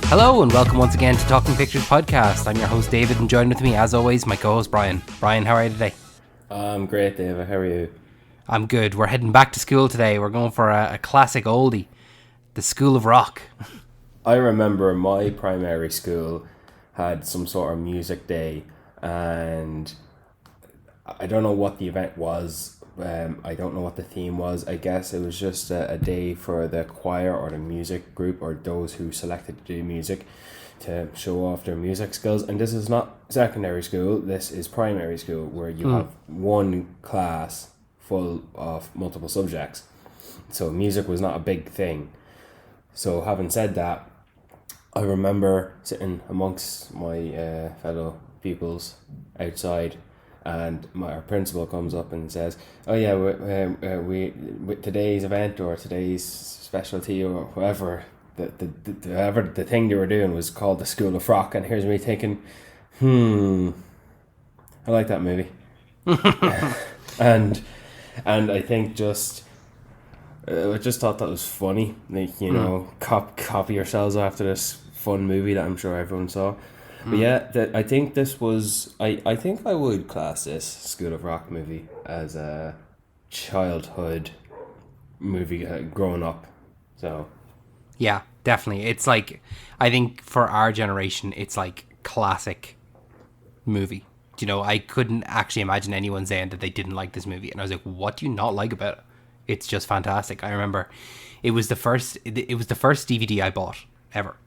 Hello and welcome once again to Talking Pictures Podcast. I'm your host David and joined with me as always my co-host Brian. Brian, how are you today? I'm great, David. How are you? I'm good. We're heading back to school today. We're going for a classic oldie, The School of Rock. I remember my primary school had some sort of music day, and I don't know what the event was. I don't know what the theme was. I guess it was just a day for the choir or the music group or those who selected to do music to show off their music skills. And this is not secondary school, this is primary school, where you have one class full of multiple subjects. So music was not a big thing. So having said that, I remember sitting amongst my fellow pupils outside, and our principal comes up and says, "Oh yeah, we with today's event or today's specialty or whatever, the thing they were doing was called the School of Rock." And here's me thinking, I like that movie, and I think I just thought that was funny, like, you know, copy yourselves after this fun movie that I'm sure everyone saw. But yeah, I think this was, I think I would class this School of Rock movie as a childhood movie growing up. So Yeah, definitely. It's like, I think for our generation, it's like classic movie. You know, I couldn't actually imagine anyone saying that they didn't like this movie. And I was like, what do you not like about it? It's just fantastic. I remember it was the first DVD I bought ever.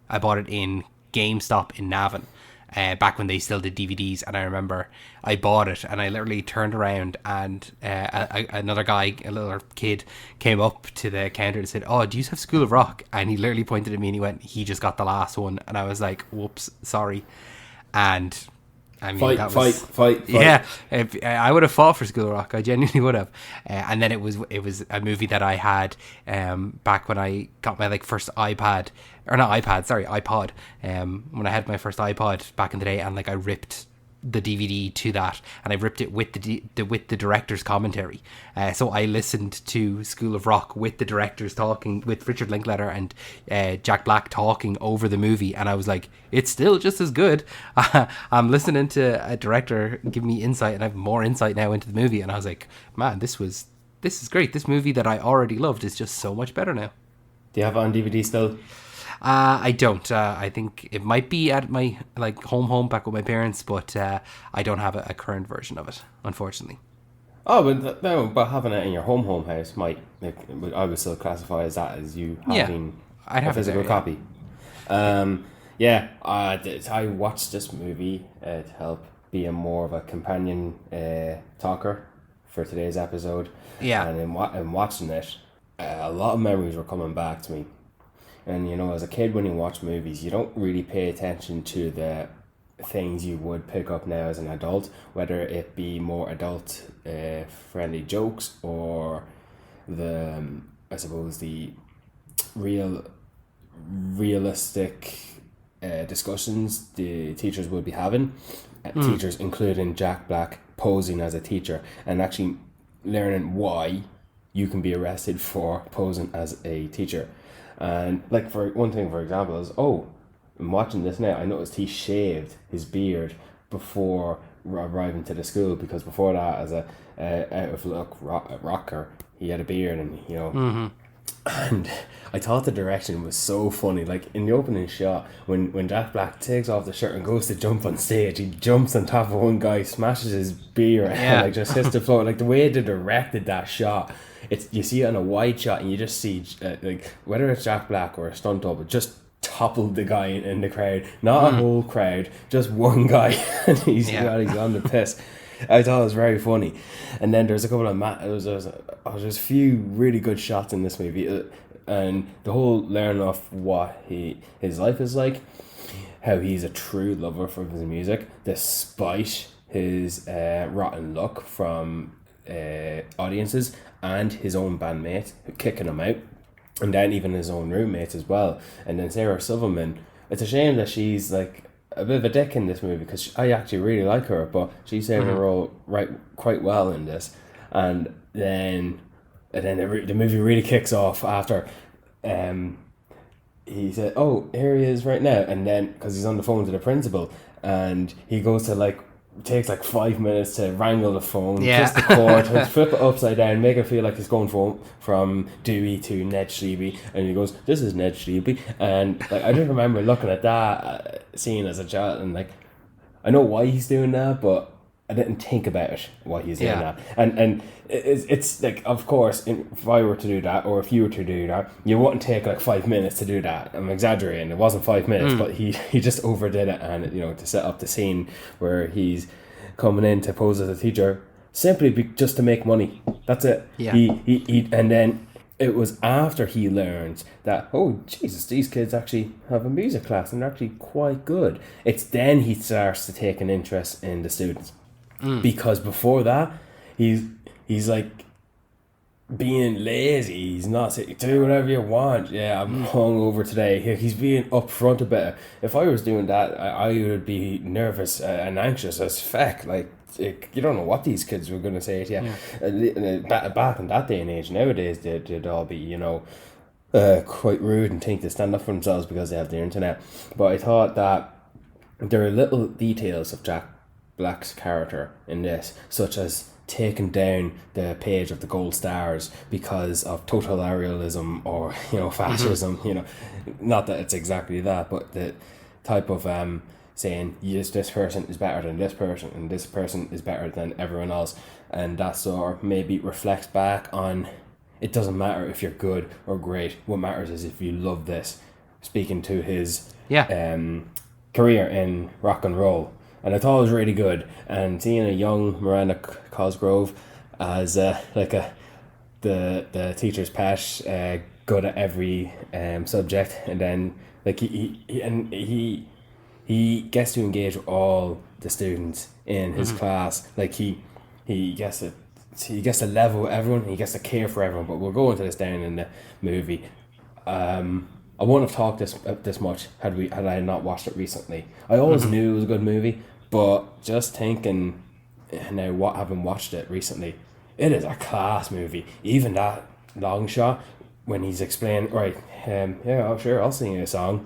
I bought it in GameStop in Navan, back when they still did DVDs, and I remember I bought it and I literally turned around and another guy, a little kid, came up to the counter and said, "Oh, do you have School of Rock?" And he literally pointed at me and he went, "He just got the last one." And I was like, "Whoops, sorry." And I mean, fight. Yeah, I would have fought for School of Rock. I genuinely would have. And then it was a movie that I had back when I got my first iPod. When I had my first iPod back in the day, and I ripped the DVD to that, and I ripped it with the director's commentary. So I listened to School of Rock with the directors talking, with Richard Linklater and Jack Black talking over the movie, and I was like, it's still just as good. I'm listening to a director give me insight, and I have more insight now into the movie, and I was like, man, this is great. This movie that I already loved is just so much better now. Do you have it on DVD still? I don't. I think it might be at my home back with my parents, but I don't have a current version of it, unfortunately. Oh, but having it in your home house might, I would still classify as that as you having I'd have a physical it there, copy. I watched this movie to help be a more of a companion talker for today's episode. Yeah. And in watching it, a lot of memories were coming back to me. And, you know, as a kid, when you watch movies, you don't really pay attention to the things you would pick up now as an adult, whether it be more adult friendly jokes or the realistic discussions the teachers would be having. Teachers including Jack Black posing as a teacher and actually learning why you can be arrested for posing as a teacher. And for one thing, for example, is I'm watching this now, I noticed he shaved his beard before arriving to the school, because before that, as a out of luck rocker, he had a beard, and you know. And I thought the direction was so funny. In the opening shot, when Jack Black takes off the shirt and goes to jump on stage, he jumps on top of one guy, smashes his beer, and just hits the floor. The way they directed that shot, you see it on a wide shot, and you just see whether it's Jack Black or a stunt double, just toppled the guy in the crowd. Not a whole crowd, just one guy, and he's on the piss. I thought it was very funny. And then there's a couple of there's a few really good shots in this movie, and the whole learning of what his life is like, how he's a true lover for his music despite his rotten luck from audiences and his own bandmate kicking him out, and then even his own roommates as well. And then Sarah Silverman, it's a shame that she's a bit of a dick in this movie, because I actually really like her, but she saved her role quite well in this. And then the movie really kicks off after he said, "Oh, here he is right now," and then because he's on the phone to the principal, and he goes to like takes like 5 minutes to wrangle the phone, twist the cord, flip it upside down, make it feel like it's going from Dewey to Ned Schliebe, and he goes, "This is Ned Schliebe," and like I just remember looking at that scene as a child, and like I know why he's doing that, but I didn't think about it why he's doing that, and it's like, of course, if I were to do that, or if you were to do that, you wouldn't take like 5 minutes to do that. I'm exaggerating. It wasn't 5 minutes, but he just overdid it, and to set up the scene where he's coming in to pose as a teacher simply just to make money. That's it. Yeah. He and then it was after he learned that, oh Jesus, these kids actually have a music class and they're actually quite good. It's then he starts to take an interest in the students. Because before that, he's like being lazy. He's not saying, do whatever you want. Yeah, I'm hungover today. He's being upfront about it. If I was doing that, I would be nervous and anxious as feck. Like, you don't know what these kids were going to say to you. Back in that day and age, nowadays they'd all be, quite rude and think they stand up for themselves because they have the internet. But I thought that there are little details of Jack Black's character in this, such as taking down the page of the gold stars because of totalitarianism or fascism. Not that it's exactly that, but the type of saying, yes, this person is better than this person and this person is better than everyone else, and that sort of maybe reflects back on, it doesn't matter if you're good or great, what matters is if you love this, speaking to his career in rock and roll. And I thought it was really good. And seeing a young Miranda Cosgrove as the teacher's pet, good at every subject, and then like he gets to engage with all the students in his class. Like he gets to level with everyone. He gets to care for everyone. But we'll go into this down in the movie. I wouldn't have talked this much had I not watched it recently. I always knew it was a good movie, but just thinking now, having watched it recently, it is a class movie. Even that long shot when he's explaining, right, sure, I'll sing you a song,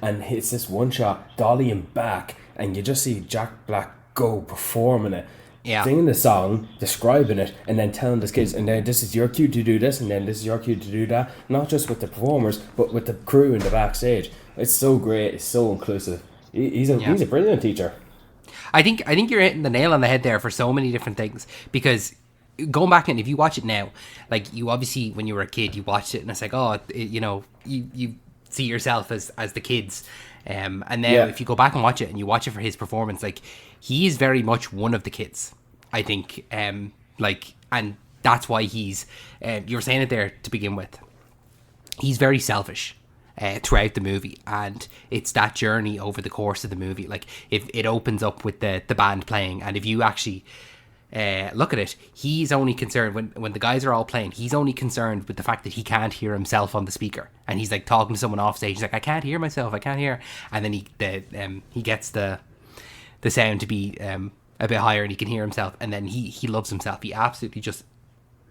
and it's this one shot dollying back, and you just see Jack Black go performing it. Yeah. Singing the song, describing it, and then telling the kids, and then this is your cue to do this, and then this is your cue to do that. Not just with the performers, but with the crew in the backstage. It's so great. It's so inclusive. He's a brilliant teacher. I think you're hitting the nail on the head there for so many different things, because going back, and if you watch it now, like, you obviously, when you were a kid, you watched it and it's like, you see yourself as the kids. And now if you go back and watch it, and you watch it for his performance, like, he is very much one of the kids, I think. And that's why he's, you were saying it there to begin with, he's very selfish throughout the movie, and it's that journey over the course of the movie. Like, if it opens up with the band playing, and if you actually look at it, he's only concerned when the guys are all playing, he's only concerned with the fact that he can't hear himself on the speaker, and he's like talking to someone off stage. He's like, I can't hear myself, and then he gets the sound to be a bit higher, and he can hear himself, and then he loves himself. He absolutely just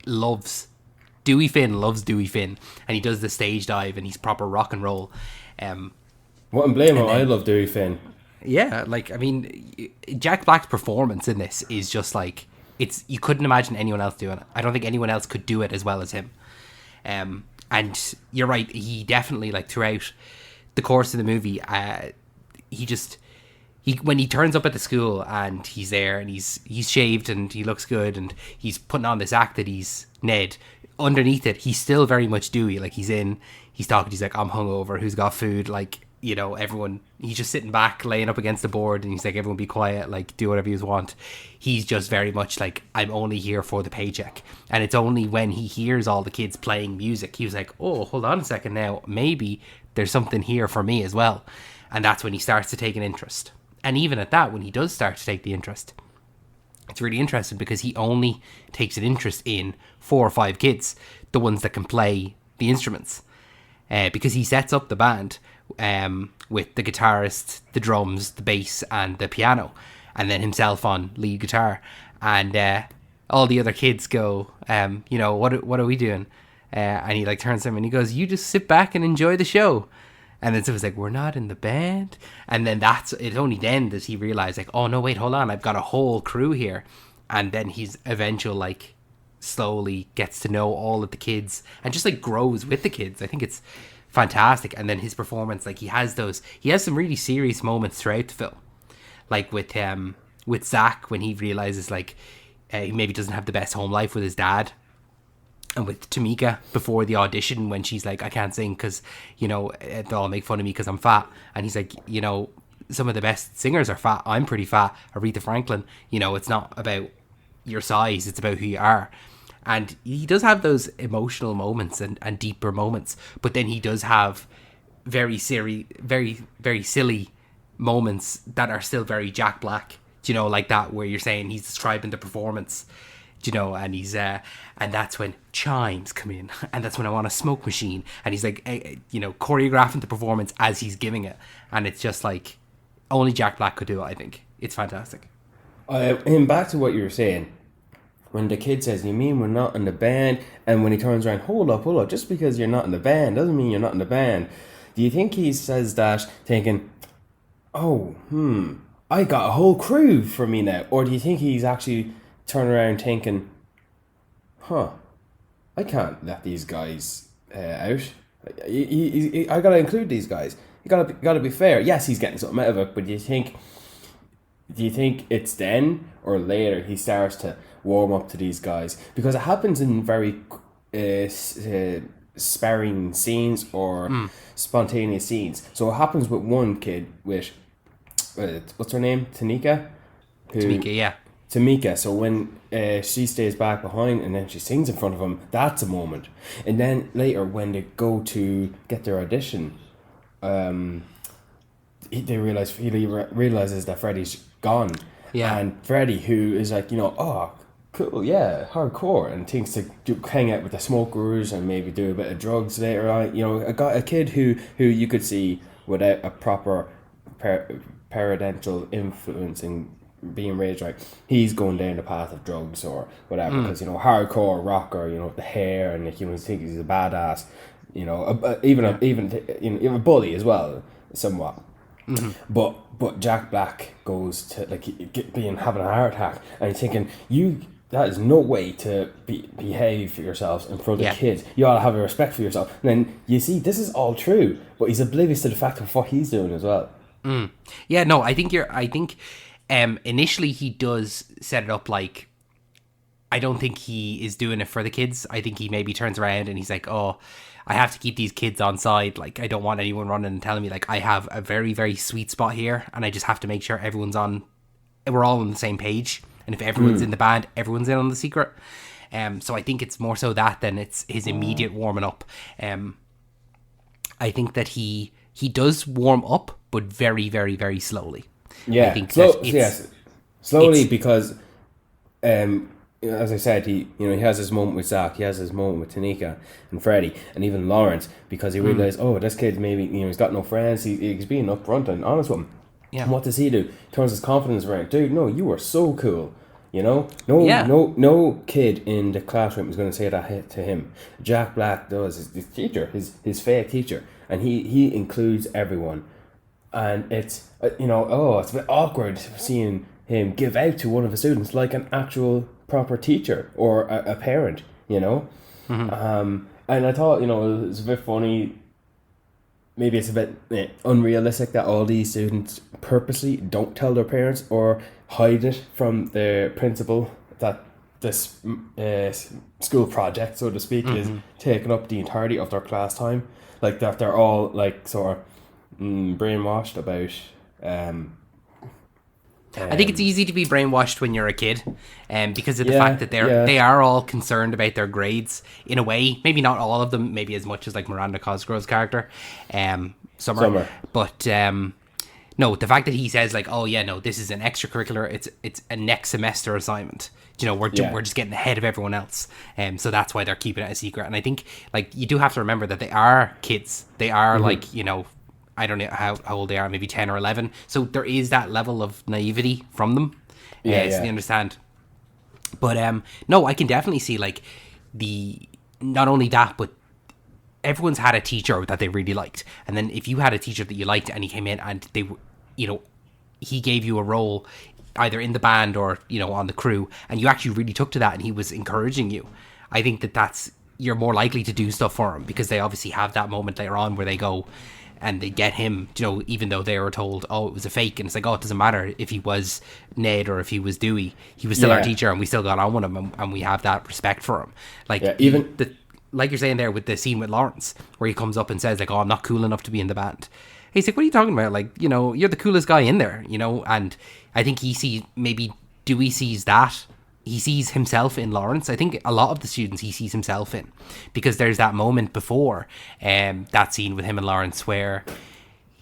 loves Dewey Finn, and he does the stage dive, and he's proper rock and roll. Wouldn't blame him. I love Dewey Finn. Yeah, like, I mean, Jack Black's performance in this is just like, you couldn't imagine anyone else doing it. I don't think anyone else could do it as well as him. And you're right, he definitely, like, throughout the course of the movie, when he turns up at the school and he's there and he's shaved and he looks good and he's putting on this act that he's Ned, underneath it he's still very much Dewey. Like, he's talking, he's like, I'm hungover, who's got food, like, everyone, he's just sitting back laying up against the board, and he's like, everyone be quiet, like, do whatever you want. He's just very much like, I'm only here for the paycheck. And it's only when he hears all the kids playing music, he was like, oh, hold on a second now, maybe there's something here for me as well. And that's when he starts to take an interest. And even at that, when he does start to take the interest, it's really interesting, because he only takes an interest in 4 or 5 kids, the ones that can play the instruments, because he sets up the band with the guitarist, the drums, the bass, and the piano, and then himself on lead guitar. And all the other kids go, what are we doing? And he like turns to him and he goes, "You just sit back and enjoy the show." And then someone's like, "We're not in the band." And then it's only then that he realized, like, "Oh no, wait, hold on, I've got a whole crew here." And then he's eventual like slowly gets to know all of the kids and just like grows with the kids. I think it's fantastic. And then his performance, like he has some really serious moments throughout the film, like with Zach when he realizes like he maybe doesn't have the best home life with his dad, and with Tamika before the audition when she's like, "I can't sing because they'll all make fun of me because I'm fat," and he's like, some of the best singers are fat. I'm pretty fat. Aretha Franklin. It's not about your size, it's about who you are. And he does have those emotional moments and deeper moments, but then he does have very very silly moments that are still very Jack Black, like that where you're saying he's describing the performance, and he's and that's when chimes come in, and that's when I want a smoke machine, and he's like choreographing the performance as he's giving it, and it's just like only Jack Black could do it. I think it's fantastic. And back to what you were saying, when the kid says, "You mean we're not in the band?" And when he turns around, hold up, just because you're not in the band doesn't mean you're not in the band. Do you think he says that thinking, "Oh, I got a whole crew for me now"? Or do you think he's actually turning around thinking, I can't let these guys out. I gotta include these guys. You gotta be fair. Yes, he's getting something out of it, but do you think it's then or later he starts to warm up to these guys? Because it happens in very sparring scenes or spontaneous scenes. So it happens with one kid with what's her name, Tamika, yeah. Tamika. So when she stays back behind and then she sings in front of him, that's a moment. And then later when they go to get their audition, he realizes that Freddie's gone. Yeah. And Freddie, who is like, oh, cool, yeah, hardcore, and thinks to hang out with the smokers and maybe do a bit of drugs later on. A kid who you could see without a proper parental influence and being raised right, he's going down the path of drugs or whatever, because hardcore rocker, the hair, and he thinks he's a badass, even a bully as well, somewhat. Mm-hmm. But Jack Black goes to having a heart attack, and he's thinking, that is no way to behave for yourselves in front of kids. You ought to have a respect for yourself. And then you see this is all true, but he's oblivious to the fact of what he's doing as well. Yeah, no, I think initially he does set it up like, I don't think he is doing it for the kids. I think he maybe turns around and he's like, "Oh, I have to keep these kids on side. Like, I don't want anyone running and telling me like I have a very, very sweet spot here, and I just have to make sure we're all on the same page. And if everyone's in the band, everyone's in on the secret." So I think it's more so that than it's his immediate warming up. I think that he does warm up, but very, very, very slowly. Yeah, I think slowly, because as I said, he has his moment with Zach, he has his moment with Tanika and Freddie, and even Lawrence, because he realized, this kid maybe he's got no friends. He's being upfront and honest with him. Yeah. And what does he do? Turns his confidence around. Dude, no, you are so cool. No kid in the classroom is going to say that to him. Jack Black does. His teacher, his fake teacher, and he includes everyone. And it's it's a bit awkward seeing him give out to one of his students like an actual proper teacher or a parent. And I thought it's a bit funny. Maybe it's a bit unrealistic that all these students purposely don't tell their parents or hide it from their principal that this school project, so to speak, is taking up the entirety of their class time. Like that they're all like sort of brainwashed about. I think it's easy to be brainwashed when you're a kid, because of the fact that they are all concerned about their grades in a way. Maybe not all of them, maybe as much as like Miranda Cosgrove's character, Summer. But no, the fact that he says like, "Oh yeah, no, this is an extracurricular. It's a next semester assignment. We're just getting ahead of everyone else." So that's why they're keeping it a secret. And I think like you do have to remember that they are kids. They are like I don't know how old they are, maybe 10 or 11. So there is that level of naivety from them. So they understand. But no, I can definitely see like the not only that, but everyone's had a teacher that they really liked. And then if you had a teacher that you liked and he came in and they, you know, he gave you a role either in the band or, you know, on the crew, and you actually really took to that and he was encouraging you, I think you're more likely to do stuff for him, because they obviously have that moment later on where they go and they get him, you know, even though they were told, oh, it was a fake, and it's like, oh, it doesn't matter if he was Ned or if he was Dewey, he was still our teacher and we still got on with him, and we have that respect for him. Like, even like you're saying there with the scene with Lawrence, where he comes up and says, like, oh, I'm not cool enough to be in the band. He's like, what are you talking about? Like, you know, you're the coolest guy in there, you know? And I think maybe Dewey sees that. He sees himself in Lawrence. I think a lot of the students he sees himself in, because there's that moment before that scene with him and Lawrence where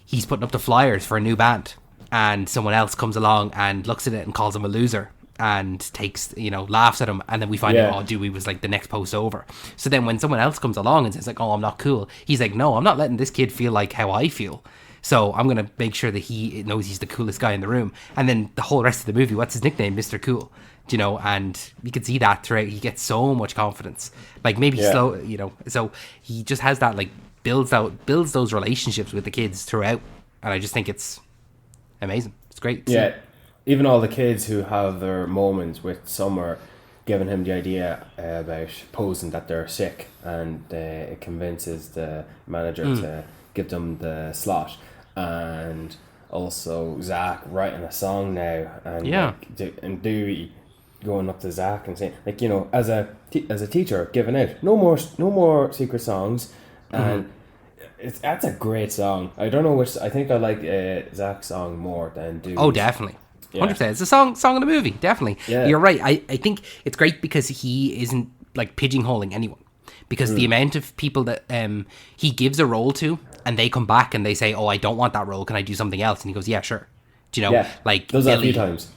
he's putting up the flyers for a new band and someone else comes along and looks at it and calls him a loser and takes, you know, laughs at him, and then we find out, oh, Dewey was like the next post over. So then when someone else comes along and says like, oh, I'm not cool, he's like, no, I'm not letting this kid feel like how I feel. So I'm going to make sure that he knows he's the coolest guy in the room. And then the whole rest of the movie, what's his nickname? Mr. Cool. You know, and you can see that throughout. He gets so much confidence. Like, maybe slow, you know. So he just has that, like, builds those relationships with the kids throughout. And I just think it's amazing. It's great. Yeah. Even all the kids who have their moments with Summer giving him the idea about posing that they're sick, and it convinces the manager to give them the slot. And also Zach writing a song now, and and Dewey going up to Zach and saying, like, you know, as a teacher, giving out no more secret songs, and that's a great song. I don't know which. I think I like Zach's song more than Dewey's. Oh, definitely. 100%. It's a song of the movie, definitely. Yeah. You're right. I think it's great because he isn't like pigeonholing anyone, because the amount of people that he gives a role to and they come back and they say, oh, I don't want that role, can I do something else? And he goes, yeah, sure. Do you know, like, does that a few times.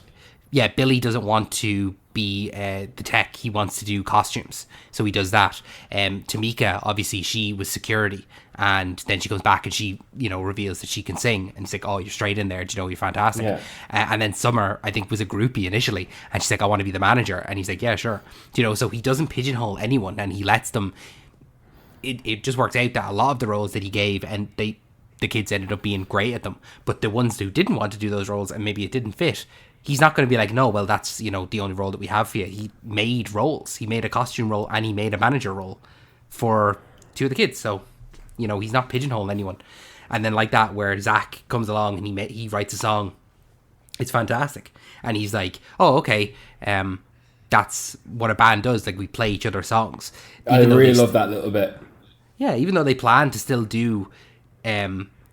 Yeah, Billy doesn't want to be the tech. He wants to do costumes. So he does that. Tamika, obviously, she was security. And then she comes back and she, you know, reveals that she can sing. And it's like, oh, you're straight in there. Do you know, you're fantastic. Yeah. And then Summer, I think, was a groupie initially. And she's like, I want to be the manager. And he's like, yeah, sure. Do you know, so he doesn't pigeonhole anyone, and he lets them. It just works out that a lot of the roles that he gave, and the kids ended up being great at them. But the ones who didn't want to do those roles and maybe it didn't fit, he's not going to be like, no, well, that's, you know, the only role that we have for you. He made roles. He made a costume role and he made a manager role for two of the kids. So, you know, he's not pigeonholing anyone. And then like that, where Zach comes along and he writes a song, it's fantastic. And he's like, oh, okay, that's what a band does. Like, we play each other's songs. I really love that little bit. Yeah, even though they plan to still do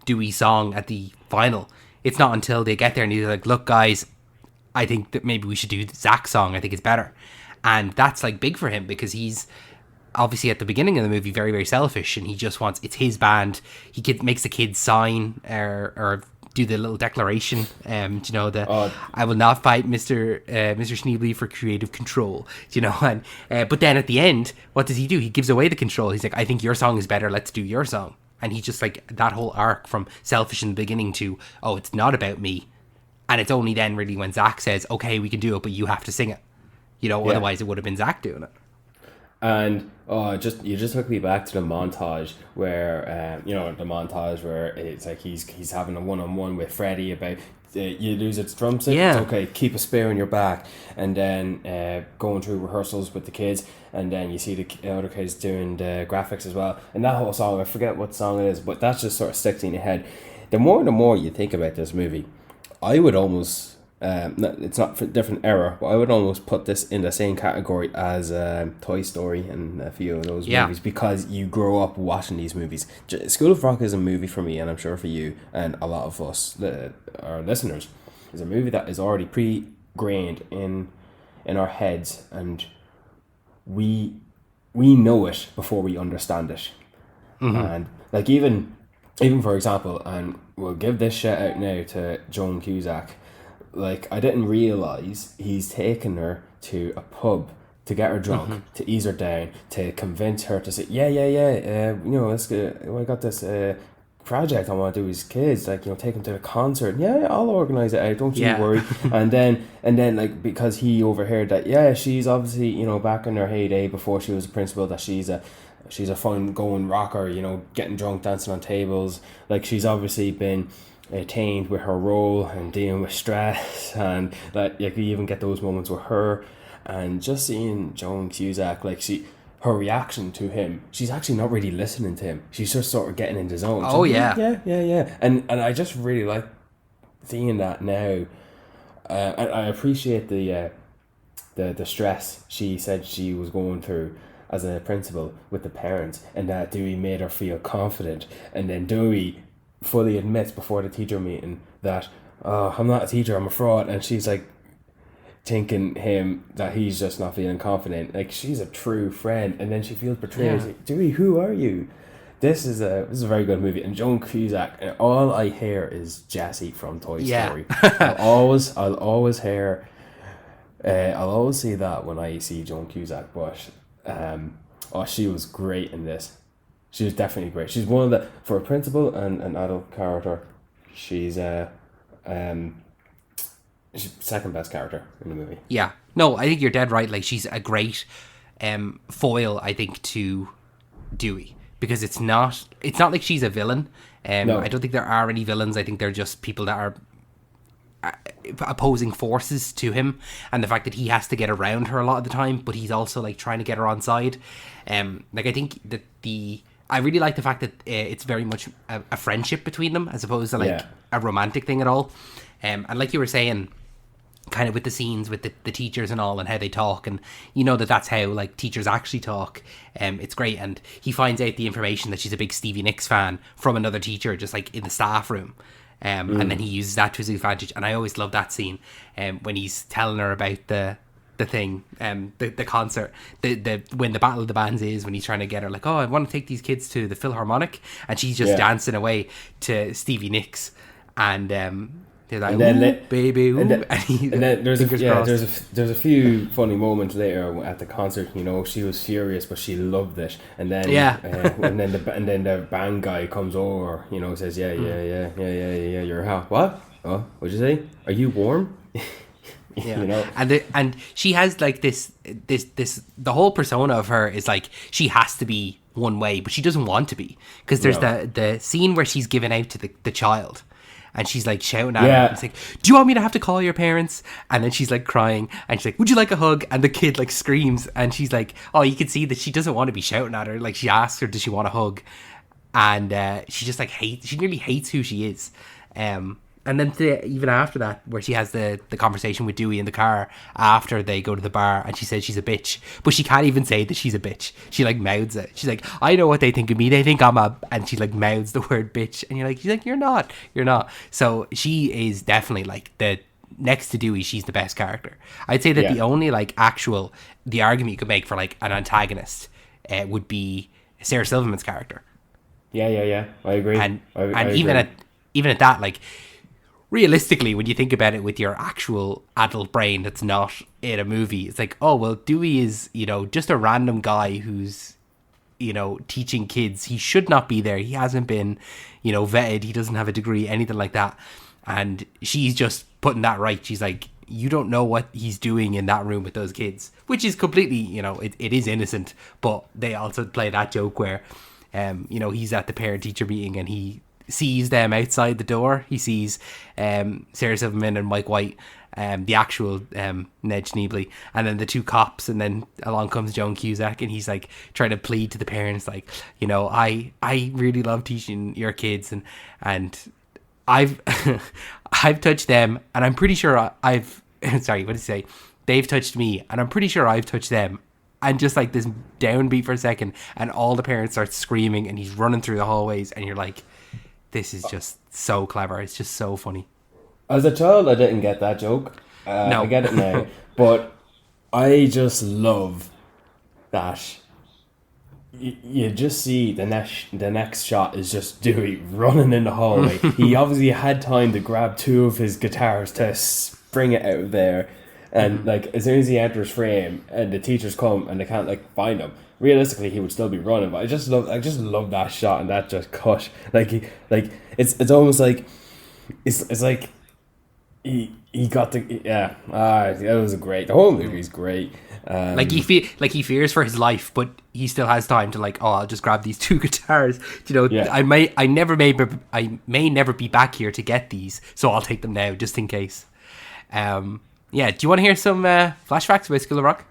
Dewey's song at the final, it's not until they get there and he's like, look, guys, I think that maybe we should do Zach's song. I think it's better. And that's like big for him, because he's obviously at the beginning of the movie very, very selfish, and he just wants, it's his band. He makes the kids sign or do the little declaration, you know, I will not fight Mr. Schneebly for creative control, you know, and but then at the end, what does he do? He gives away the control. He's like, I think your song is better, let's do your song. And he's just like, that whole arc from selfish in the beginning to, oh, it's not about me. And it's only then really when Zach says, okay, we can do it, but you have to sing it. You know, otherwise it would have been Zach doing it. And you just took me back to the montage where it's like he's having a one-on-one with Freddie about you lose its drumstick, it's okay, keep a spare in your back, and then going through rehearsals with the kids, and then you see the other kids doing the graphics as well. And that whole song, I forget what song it is, but that just sort of sticks in your head. The more you think about this movie, I would almost it's not for different era, but I would almost put this in the same category as Toy Story and a few of those movies, because you grow up watching these movies. School of Rock is a movie for me, and I'm sure for you and a lot of us, our listeners, is a movie that is already pre-grained in our heads, and we know it before we understand it. And like even for example, and we'll give this shout out now to Joan Cusack. Like, I didn't realise he's taken her to a pub to get her drunk, to ease her down, to convince her to say, you know, let's go, I got this project I want to do with his kids, like, take them to the concert. Yeah, I'll organize it out, don't you Yeah. worry. And then like, because he overheard that, yeah, she's obviously, back in her heyday before she was a principal, that she's a fun going rocker, getting drunk, dancing on tables. Like, she's obviously been attained with her role and dealing with stress, and like you even get those moments with her. And just seeing Joan Cusack, like, her reaction to him, she's actually not really listening to him. She's just sort of getting into zone. Oh, yeah. Yeah. And I just really like seeing that now. And I appreciate the stress she said she was going through as a principal with the parents, and that Dewey made her feel confident. And then Dewey fully admits before the teacher meeting that, oh, I'm not a teacher, I'm a fraud. And she's like, thinking him that he's just not feeling confident. Like, she's a true friend, and then she feels betrayed. Yeah. She's like, Dewey, who are you? This is a very good movie. And Joan Cusack, and all I hear is Jessie from Toy Story. I'll always hear, I'll always see that when I see Joan Cusack. But she was great in this. She was definitely great. She's one of the, for a principal and an adult character, she's she's second best character in the movie. Yeah. No, I think you're dead right. Like, she's a great foil, I think, to Dewey, because it's not like she's a villain. No. I don't think there are any villains. I think they're just people that are opposing forces to him, and the fact that he has to get around her a lot of the time, but he's also like trying to get her on side. Like, I think that I really like the fact that it's very much a friendship between them, as opposed to like a romantic thing at all. And like you were saying, kind of with the scenes with the teachers and all, and how they talk, and that's how like teachers actually talk. It's great. And he finds out the information that she's a big Stevie Nicks fan from another teacher, just like in the staff room. And then he uses that to his advantage. And I always love that scene when he's telling her about the thing, the concert, the when the Battle of the Bands is, when he's trying to get her, like, oh, I want to take these kids to the Philharmonic, and she's just dancing away to Stevie Nicks, and they're like, ooh, baby, ooh. And then there's a few funny moments later at the concert. She was furious, but she loved it. And then and then the band guy comes over. Says, yeah, you're hot. What? Oh, what'd you say? Are you warm? Yeah. And she has like this the whole persona of her is like, she has to be one way, but she doesn't want to be, because there's the scene where she's giving out to the child, and she's like shouting at him. It's like, do you want me to have to call your parents? And then she's like crying, and she's like, would you like a hug? And the kid like screams, and she's like, oh, you can see that she doesn't want to be shouting at her. Like, she asks her, does she want a hug? And she just like she nearly hates who she is. And then even after that, where she has the conversation with Dewey in the car after they go to the bar, and she says she's a bitch, but she can't even say that she's a bitch. She like mouths it. She's like, I know what they think of me. They think I'm a, and she like mouths the word bitch, and she's like, you're not. So she is definitely like next to Dewey, she's the best character. I'd say that the only like the argument you could make for like an antagonist would be Sarah Silverman's character. Yeah. I agree. And I even agree. at that, like, realistically, when you think about it with your actual adult brain that's not in a movie, it's like, oh, well, Dewey is, just a random guy who's, teaching kids. He should not be there. He hasn't been, vetted. He doesn't have a degree, anything like that. And she's just putting that right. She's like, you don't know what he's doing in that room with those kids, which is completely, it is innocent. But they also play that joke where, he's at the parent-teacher meeting, and he sees them outside the door. He sees Sarah Silverman and Mike White, the actual Ned Schneebly, and then the two cops, and then along comes Joan Cusack, and he's like trying to plead to the parents, like, I really love teaching your kids, and I've I've touched them, and I'm pretty sure I've sorry, what did he say? They've touched me, and I'm pretty sure I've touched them. And just like this downbeat for a second, and all the parents start screaming, and he's running through the hallways, and you're like, this is just so clever. It's just so funny. As a child, I didn't get that joke. No. I get it now. But I just love that you just see the next shot is just Dewey running in the hallway. He obviously had time to grab two of his guitars to spring it out of there. And like as soon as he enters frame and the teachers come and they can't like find him, realistically he would still be running. But I just love that shot and that just cut. It's almost like it's like he got the that was great. The whole movie's great. He fears for his life, but he still has time to like. Oh, I'll just grab these two guitars. You know, Yeah. I may never be back here to get these, so I'll take them now just in case. Yeah. Do you want to hear some flashbacks about School of Rock?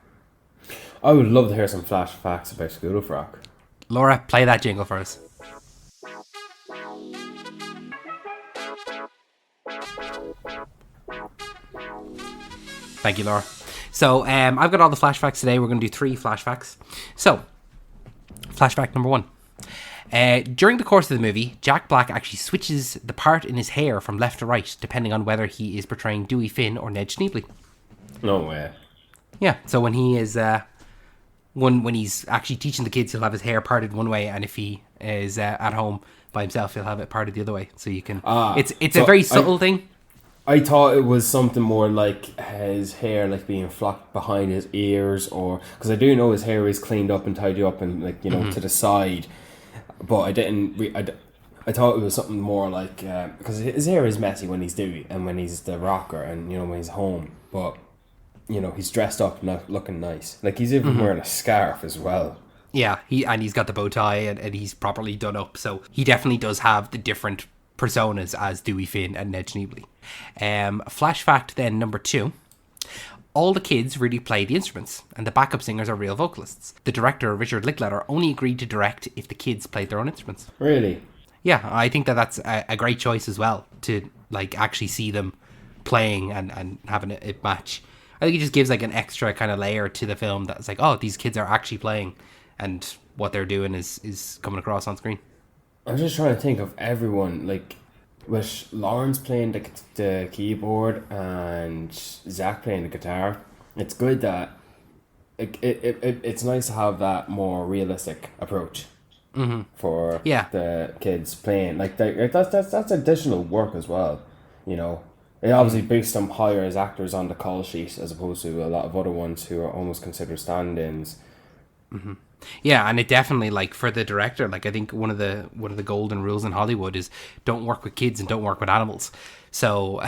I would love to hear some flash facts about School of Rock. Laura, play that jingle for us. Thank you, Laura. So, I've got all the flashbacks today. We're going to do 3 flashbacks. So, flashback number 1. During the course of the movie, Jack Black actually switches the part in his hair from left to right, depending on whether he is portraying Dewey Finn or Ned Schneebly. No way. Yeah, so when he is when he's actually teaching the kids, he'll have his hair parted one way, and if he is at home by himself, he'll have it parted the other way. So you can. It's so a very subtle thing. I thought it was something more like his hair like being flocked behind his ears, or because I do know his hair is cleaned up and tidied up and like to the side, but I didn't. I thought it was something more like because his hair is messy when he's Dewey and when he's the rocker and when he's home, but he's dressed up and looking nice. Like he's even wearing a scarf as well. Yeah, he's got the bow tie and he's properly done up, so he definitely does have the different personas as Dewey Finn and Ned Schneebly. Flash fact then number 2. All the kids really play the instruments, and the backup singers are real vocalists. The director, Richard Linklater, only agreed to direct if the kids played their own instruments. Really? Yeah, I think that's a great choice as well, to like actually see them playing and having it match. I think it just gives like an extra kind of layer to the film that's like, oh, these kids are actually playing, and what they're doing is coming across on screen. I'm just trying to think of everyone, like, with Lawrence playing the keyboard and Zach playing the guitar. It's good that it's nice to have that more realistic approach for the kids playing. Like that's additional work as well. It obviously boosts them higher as actors on the call sheet as opposed to a lot of other ones who are almost considered stand-ins. Mm-hmm. Yeah, and it definitely, like, for the director, like, I think one of the golden rules in Hollywood is don't work with kids and don't work with animals. So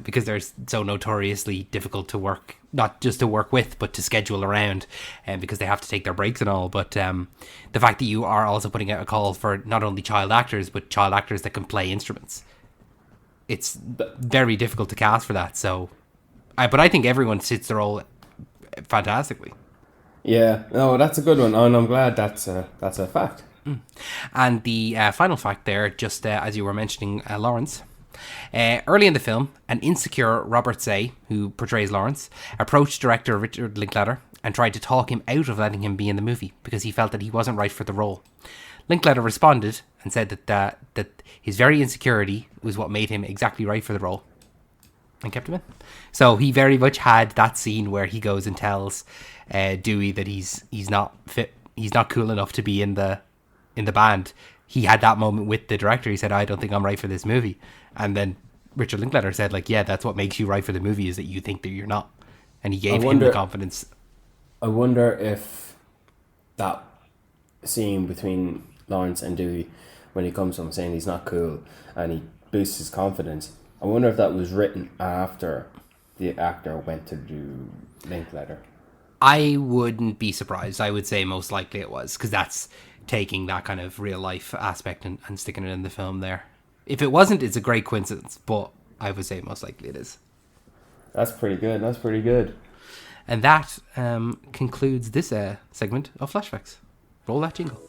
because they're so notoriously difficult to work, not just to work with, but to schedule around, and because they have to take their breaks and all. But the fact that you are also putting out a call for not only child actors, but child actors that can play instruments, it's very difficult to cast for that. So but I think everyone fits the role fantastically. Yeah, no, that's a good one, and I'm glad that's a fact. And the final fact there, just as you were mentioning, Lawrence, early in the film, an insecure Robert Say, who portrays Lawrence, approached director Richard Linklater and tried to talk him out of letting him be in the movie because he felt that he wasn't right for the role. Linklater responded and said that his very insecurity was what made him exactly right for the role, and kept him in. So he very much had that scene where he goes and tells Dewey that he's not fit, he's not cool enough to be in the band. He had that moment with the director. He said, I don't think I'm right for this movie. And then Richard Linklater said, like, yeah, that's what makes you right for the movie, is that you think that you're not. And he gave him the confidence. I wonder if that scene between Lawrence and Dewey, when he comes to him saying he's not cool and he boosts his confidence, I wonder if that was written after the actor went to do Linklater. I wouldn't be surprised. I would say most likely it was, because that's taking that kind of real life aspect and sticking it in the film there. If it wasn't, it's a great coincidence, but I would say most likely it is. That's pretty good. And that concludes this segment of Flashbacks. Roll that jingle.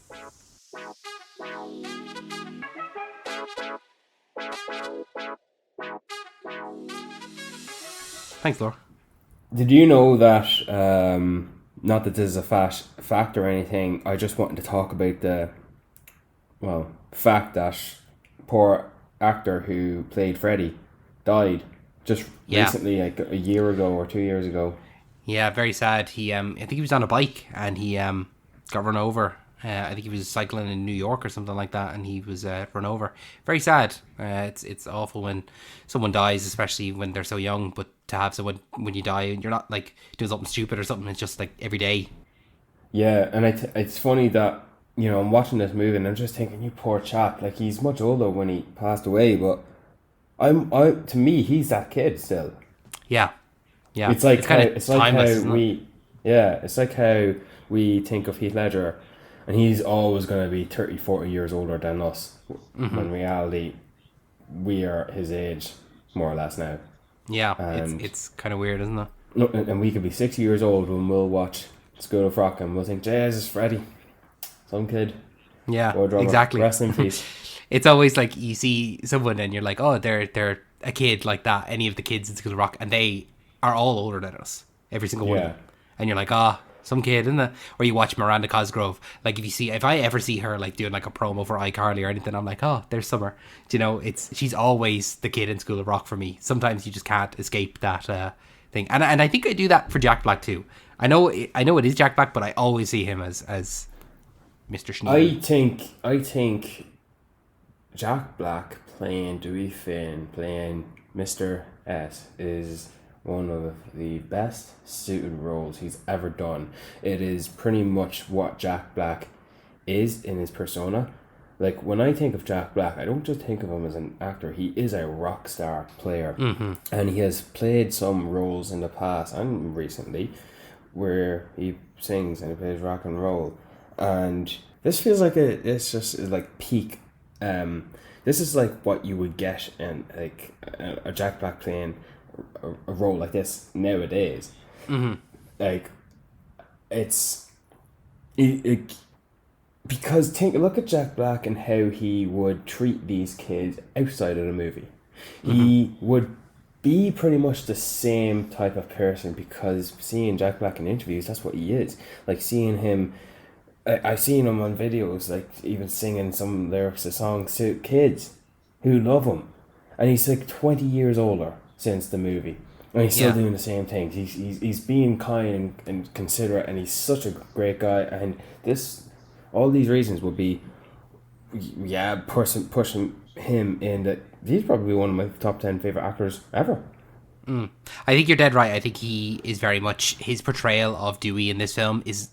Thanks, Laura. Did you know that, not that this is a fact or anything, I just wanted to talk about the, fact that poor actor who played Freddy died just recently, like a year ago or 2 years ago. Yeah, very sad. He, I think he was on a bike and he got run over I think he was cycling in New York or something like that, and he was run over. Very sad. It's awful when someone dies, especially when they're so young. But to have someone when you die and you're not like doing something stupid or something, it's just like every day. Yeah, and it's funny that, you know, I'm watching this movie and I'm just thinking, you poor chap, like he's much older when he passed away, but to me he's that kid still. Yeah, yeah. It's like kind of it's like timeless, how isn't it? we yeah, it's like how we think of Heath Ledger, and he's always going to be 30, 40 years older than us. When in reality, we are his age, more or less now. Yeah, And it's kind of weird, isn't it? look, and we could be 60 years old when we'll watch School of Rock and we'll think, Jesus, Freddie, some kid, Yeah, or drummer, exactly. rest in peace. It's always like you see someone and you're like, oh, they're a kid like that. Any of the kids in School of Rock, and they are all older than us, every single one of Yeah. them. And you're like, ah, some kid, isn't it? Or you watch Miranda Cosgrove. Like if I ever see her like doing like a promo for iCarly or anything, I'm like, oh, there's Summer. Do you know? She's always the kid in School of Rock for me. Sometimes you just can't escape that thing. And I think I do that for Jack Black too. I know it is Jack Black, but I always see him as Mr. Schneebly. I think Jack Black playing Dewey Finn, playing Mr. S, is one of the best suited roles he's ever done. It is pretty much what Jack Black is in his persona. Like, when I think of Jack Black, I don't just think of him as an actor. He is a rock star player. And he has played some roles in the past and recently where he sings and he plays rock and roll. And this feels like it's just like peak. This is like what you would get in like a Jack Black playing a role like this nowadays. Like, it because look at Jack Black and how he would treat these kids outside of the movie. He would be pretty much the same type of person, because seeing Jack Black in interviews, that's what he is. Like, seeing him, I've seen him on videos, like even singing some lyrics of songs to kids who love him, and he's like 20 years older since the movie, and he's still doing the same things. He's being kind and considerate, and he's such a great guy. And all these reasons would be, pushing him in that he's probably one of my top 10 favorite actors ever. I think you're dead right. I think he is very much, his portrayal of Dewey in this film is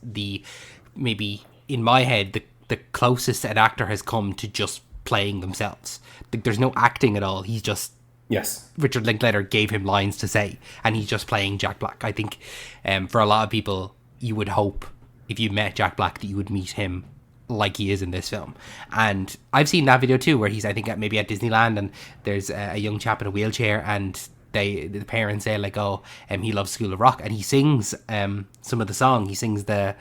maybe in my head the closest an actor has come to just playing themselves. There's no acting at all. He's just, Yes. Richard Linklater gave him lines to say, and he's just playing Jack Black. I think for a lot of people, you would hope if you met Jack Black that you would meet him like he is in this film. And I've seen that video too, where he's, I think, maybe at Disneyland, and there's a young chap in a wheelchair, and the parents say like, oh, he loves School of Rock, and he sings some of the song. He sings the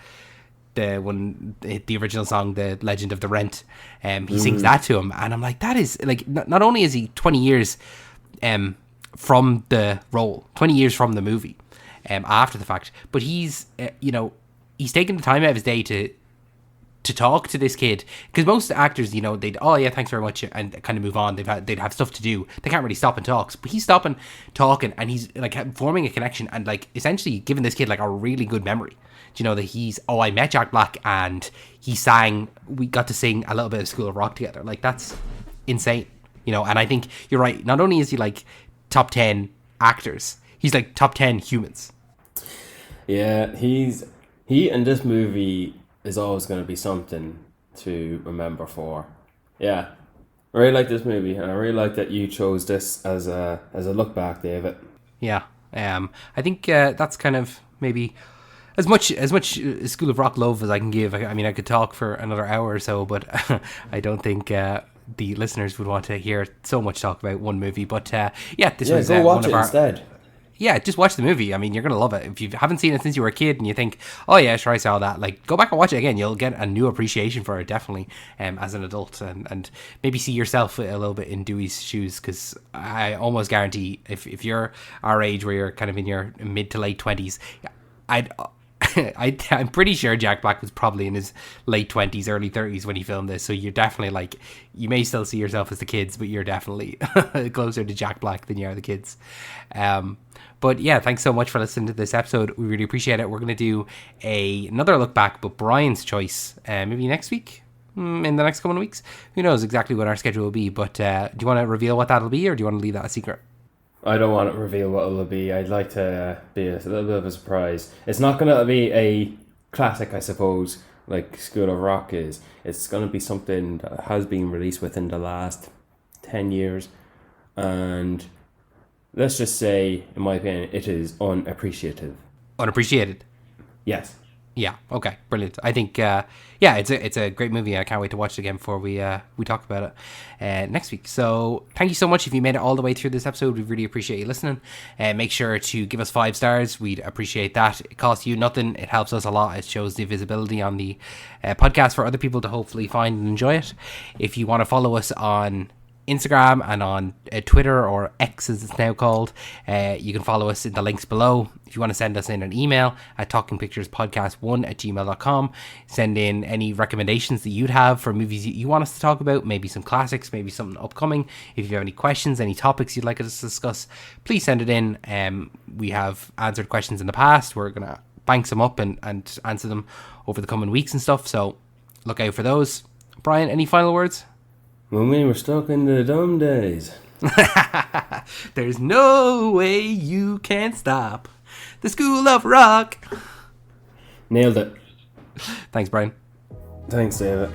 original song, The Legend of the Rent. He sings that to him, and I'm like, that is like, not only is he 20 years from the role, 20 years from the movie, after the fact, but he's he's taken the time out of his day to talk to this kid, because most actors, they'd, oh yeah, thanks very much, and kind of move on. They'd have stuff to do. They can't really stop and talk, but he's stopping, talking, and he's like forming a connection, and like essentially giving this kid like a really good memory. Do you know that I met Jack Black and we got to sing a little bit of School of Rock together. Like, that's insane. And I think you're right. Not only is he like top 10 actors, he's like top 10 humans. Yeah, he in this movie is always going to be something to remember for. Yeah, I really like this movie, and I really like that you chose this as a look back, David. Yeah, I think that's kind of maybe as much School of Rock love as I can give. I mean, I could talk for another hour or so, but I don't think the listeners would want to hear so much talk about one movie. But this was go watch one of it our. instead. Yeah, just watch the movie. I mean, you're going to love it. If you haven't seen it since you were a kid and you think, oh yeah, sure, I saw that, like, go back and watch it again. You'll get a new appreciation for it, definitely, as an adult, and maybe see yourself a little bit in Dewey's shoes, because I almost guarantee if you're our age, where you're kind of in your mid to late 20s, I'm pretty sure Jack Black was probably in his late 20s, early 30s when he filmed this. So you're definitely like, you may still see yourself as the kids, but you're definitely closer to Jack Black than you are the kids. But yeah, thanks so much for listening to this episode. We really appreciate it. We're going to do another look back, but Brian's choice, maybe next week, in the next couple of weeks. Who knows exactly what our schedule will be, but do you want to reveal what that'll be, or do you want to leave that a secret? I don't want to reveal what it'll be. I'd like to be a little bit of a surprise. It's not going to be a classic, I suppose, like School of Rock is. It's going to be something that has been released within the last 10 years. And let's just say, in my opinion, it is unappreciative. Unappreciated? Yes. Yeah. Okay. Brilliant. I think, it's a great movie. I can't wait to watch it again before we talk about it next week. So thank you so much if you made it all the way through this episode. We really appreciate you listening. Make sure to give us 5 stars. We'd appreciate that. It costs you nothing. It helps us a lot. It shows the visibility on the podcast for other people to hopefully find and enjoy it. If you want to follow us on Instagram and on Twitter, or X as it's now called, you can follow us in the links below. If you want to send us in an email at talkingpicturespodcast1@gmail.com, send in any recommendations that you'd have for movies you want us to talk about, maybe some classics, maybe something upcoming. If you have any questions, any topics you'd like us to discuss, please send it in. We have answered questions in the past. We're going to bank some up and answer them over the coming weeks and stuff, so look out for those. Brian, any final words? When we were stuck in the dumb days. There's no way you can stop the School of Rock. Nailed it. Thanks, Brian. Thanks, David.